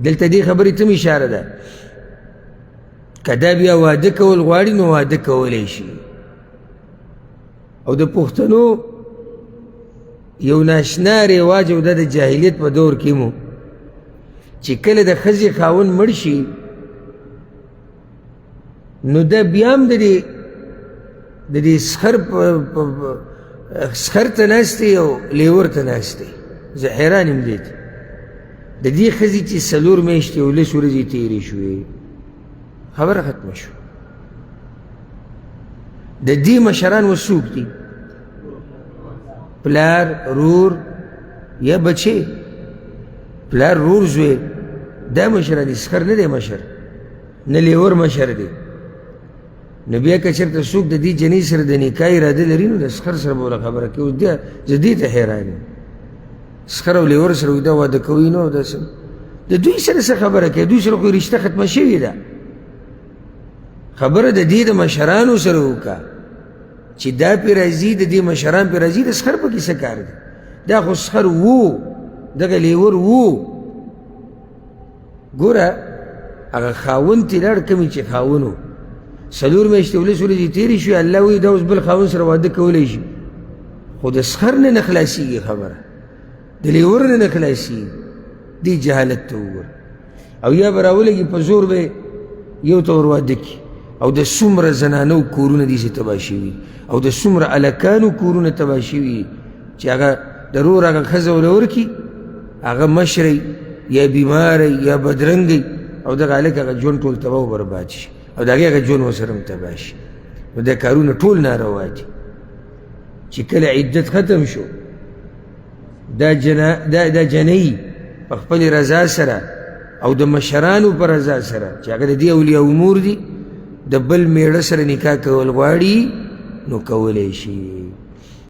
دلته دې خبرې ته م اشاره ده که دا بیا واده کول غواړي نو واده کولی شي او د پښتنو یو ناشنا رواج او دا د جاهلیت په دور کې مو چې کله د ښځې خاوند مړ شي نو دا بیا هم د دې سخر ته ناست دی او لیور ته ناست دی زه حیران یم دې ته د دې ښځې چې 4 میاشتې او 10 ورځې تېرې شوې خبره ختمه شوه د دې مشران اوس څوک دي پلار رور یا بچې پلار رور زوی دا مشران دي سخر نه دی مشر نه لیور مشر دی نو بیا که چېرته څوک د دې جنۍ سره د نکاح اراده لري نو د سخر سره به وله خبره کوي اوس زه دې ته حیران یم سخر او لیور سره دا واده کوي نو داسې د دوی سره څه خبره کوي دوی سره خو رشته ختمه شوې ده خبره د دې د مشرانو سره وکړه چې دا پې راځي د دې مشران پې راځي د سخر پکې څه کار دی دا خو سخر وو دغه لیور وو ګوره هغه خاوند ترې لاړ کومې چې خاوند و 4 میاشتې 10 ورځې تېرې شوې الله وایي دا اوس بل خاوند سره واده کولی شي خو د سخر نه خلاصېږي خبره د لیور نه خلاصېږي دې جهالت ته وګوره او یا به راولګي په زور به یو ته ور واده کړي او د څومره زنانو کورونه داسې تباه شوي او د څومره هلکانو کورونه تباه شوي چې هغه د رور هغه ښځه ورله ورکړي هغه مشری یا بیماری یا بدرنګی او دغه هلک هغه ژوند ټول تباه و برباد شي او د هغې هغه ژوند ورسره هم تباه شي نو دا کارونه ټول ناروا دي چې کله عدت ختم شو دا جنۍ په خپلې رضا سره او د مشرانو په رضا سره چې هغه د دې اولیاء امور دي د بل میړه سره نکاح کول غواړي نو کولی شي